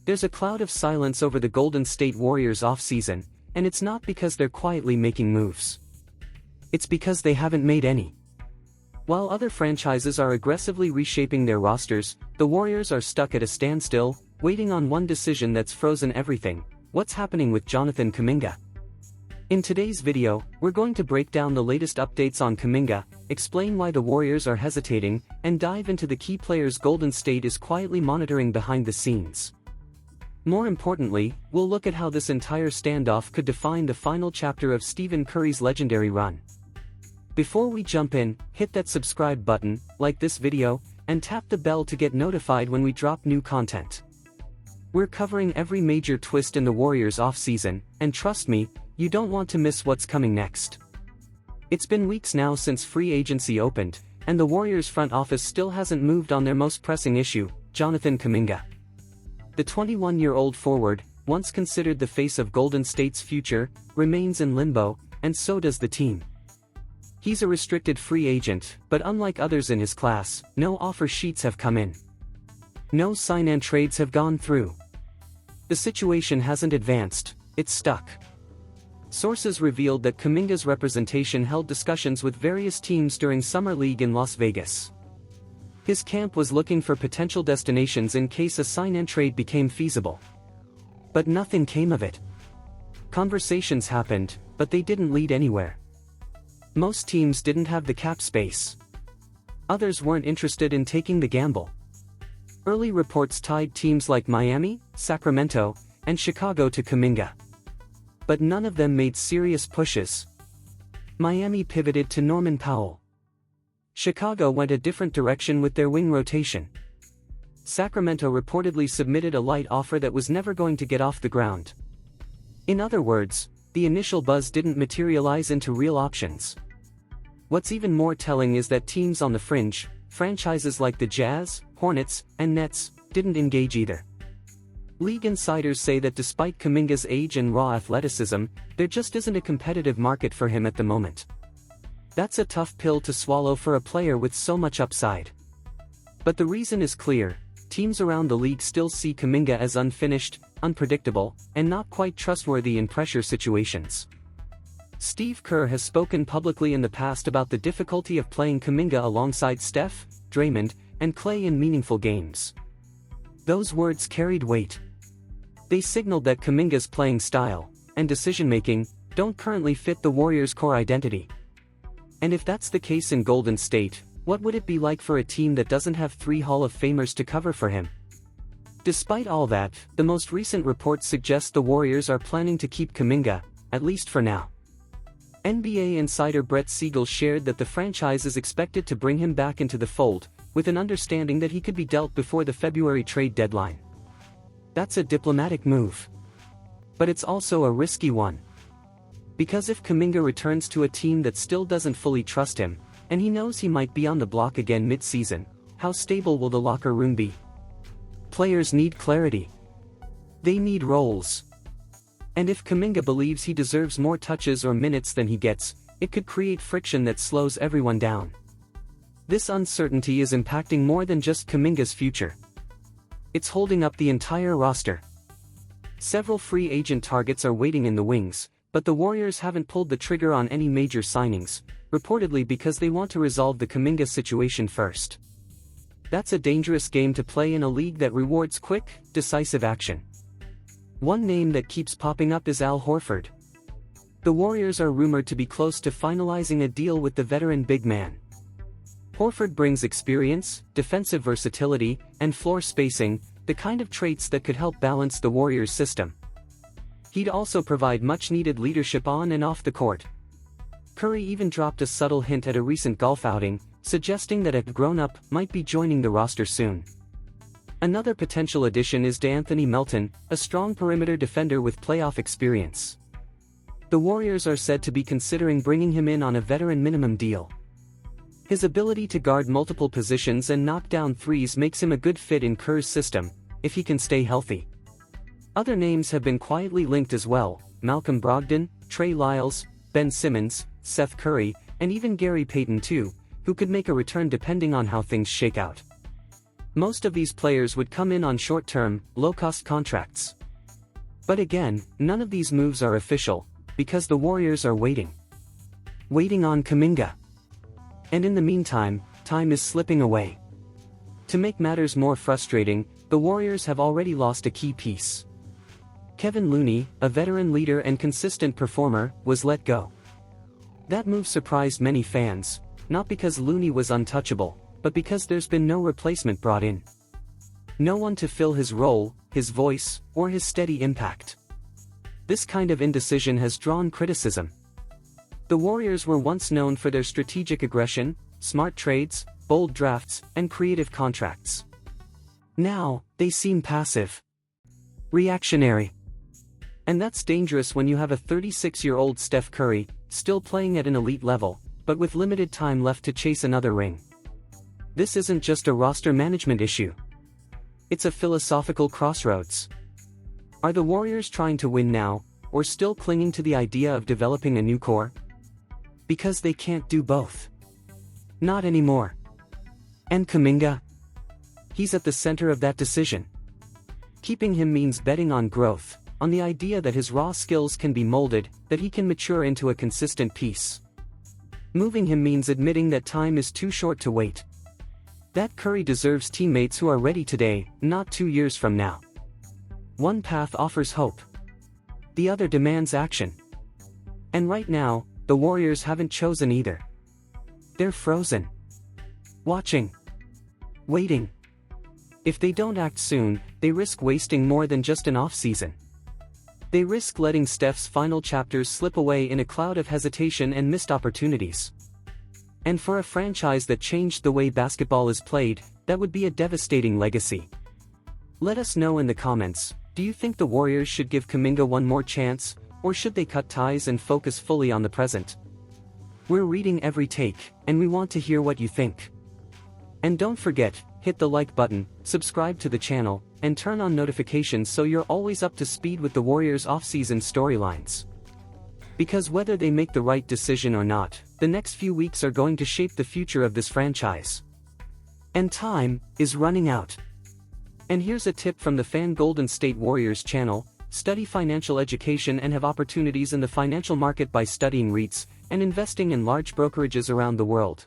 There's a cloud of silence over the Golden State Warriors offseason, and it's not because they're quietly making moves. It's because they haven't made any. While other franchises are aggressively reshaping their rosters, the Warriors are stuck at a standstill, waiting on one decision that's frozen everything: what's happening with Jonathan Kuminga? In today's video, we're going to break down the latest updates on Kuminga, explain why the Warriors are hesitating, and dive into the key players Golden State is quietly monitoring behind the scenes. More importantly, we'll look at how this entire standoff could define the final chapter of Stephen Curry's legendary run. Before we jump in, hit that subscribe button, like this video, and tap the bell to get notified when we drop new content. We're covering every major twist in the Warriors offseason, and trust me, you don't want to miss what's coming next. It's been weeks now since free agency opened, and the Warriors front office still hasn't moved on their most pressing issue, Jonathan Kuminga. The 21-year-old forward, once considered the face of Golden State's future, remains in limbo, and so does the team. He's a restricted free agent, but unlike others in his class, no offer sheets have come in. No sign-and trades have gone through. The situation hasn't advanced, it's stuck. Sources revealed that Kuminga's representation held discussions with various teams during Summer League in Las Vegas. His camp was looking for potential destinations in case a sign-and-trade became feasible. But nothing came of it. Conversations happened, but they didn't lead anywhere. Most teams didn't have the cap space. Others weren't interested in taking the gamble. Early reports tied teams like Miami, Sacramento, and Chicago to Kuminga. But none of them made serious pushes. Miami pivoted to Norman Powell. Chicago went a different direction with their wing rotation. Sacramento reportedly submitted a light offer that was never going to get off the ground. In other words, the initial buzz didn't materialize into real options. What's even more telling is that teams on the fringe, franchises like the Jazz, Hornets, and Nets, didn't engage either. League insiders say that despite Kuminga's age and raw athleticism, there just isn't a competitive market for him at the moment. That's a tough pill to swallow for a player with so much upside. But the reason is clear: teams around the league still see Kuminga as unfinished, unpredictable, and not quite trustworthy in pressure situations. Steve Kerr has spoken publicly in the past about the difficulty of playing Kuminga alongside Steph, Draymond, and Klay in meaningful games. Those words carried weight. They signaled that Kuminga's playing style and decision-making don't currently fit the Warriors' core identity. And if that's the case in Golden State, what would it be like for a team that doesn't have 3 Hall of Famers to cover for him? Despite all that, the most recent reports suggest the Warriors are planning to keep Kuminga, at least for now. NBA insider Brett Siegel shared that the franchise is expected to bring him back into the fold, with an understanding that he could be dealt before the February trade deadline. That's a diplomatic move. But it's also a risky one. Because if Kuminga returns to a team that still doesn't fully trust him, and he knows he might be on the block again mid-season, how stable will the locker room be? Players need clarity. They need roles. And if Kuminga believes he deserves more touches or minutes than he gets, it could create friction that slows everyone down. This uncertainty is impacting more than just Kuminga's future. It's holding up the entire roster. Several free agent targets are waiting in the wings, but the Warriors haven't pulled the trigger on any major signings, reportedly because they want to resolve the Kuminga situation first. That's a dangerous game to play in a league that rewards quick, decisive action. One name that keeps popping up is Al Horford. The Warriors are rumored to be close to finalizing a deal with the veteran big man. Horford brings experience, defensive versatility, and floor spacing, the kind of traits that could help balance the Warriors' system. He'd also provide much-needed leadership on and off the court. Curry even dropped a subtle hint at a recent golf outing, suggesting that a grown-up might be joining the roster soon. Another potential addition is DeAnthony Melton, a strong perimeter defender with playoff experience. The Warriors are said to be considering bringing him in on a veteran minimum deal. His ability to guard multiple positions and knock down threes makes him a good fit in Kerr's system, if he can stay healthy. Other names have been quietly linked as well: Malcolm Brogdon, Trey Lyles, Ben Simmons, Seth Curry, and even Gary Payton too, who could make a return depending on how things shake out. Most of these players would come in on short-term, low-cost contracts. But again, none of these moves are official, because the Warriors are waiting. Waiting on Kuminga. And in the meantime, time is slipping away. To make matters more frustrating, the Warriors have already lost a key piece. Kevin Looney, a veteran leader and consistent performer, was let go. That move surprised many fans, not because Looney was untouchable, but because there's been no replacement brought in. No one to fill his role, his voice, or his steady impact. This kind of indecision has drawn criticism. The Warriors were once known for their strategic aggression, smart trades, bold drafts, and creative contracts. Now, they seem passive. Reactionary. And that's dangerous when you have a 36-year-old Steph Curry, still playing at an elite level, but with limited time left to chase another ring. This isn't just a roster management issue. It's a philosophical crossroads. Are the Warriors trying to win now, or still clinging to the idea of developing a new core? Because they can't do both. Not anymore. And Kuminga? He's at the center of that decision. Keeping him means betting on growth, on the idea that his raw skills can be molded, that he can mature into a consistent piece. Moving him means admitting that time is too short to wait. That Curry deserves teammates who are ready today, not 2 years from now. One path offers hope. The other demands action. And right now, the Warriors haven't chosen either. They're frozen. Watching. Waiting. If they don't act soon, they risk wasting more than just an off-season. They risk letting Steph's final chapters slip away in a cloud of hesitation and missed opportunities. And for a franchise that changed the way basketball is played, that would be a devastating legacy. Let us know in the comments, do you think the Warriors should give Kuminga one more chance, or should they cut ties and focus fully on the present? We're reading every take, and we want to hear what you think. And don't forget, hit the like button, subscribe to the channel, and turn on notifications so you're always up to speed with the Warriors' off-season storylines. Because whether they make the right decision or not, the next few weeks are going to shape the future of this franchise. And time is running out. And here's a tip from the Fan Golden State Warriors channel: study financial education and have opportunities in the financial market by studying REITs and investing in large brokerages around the world.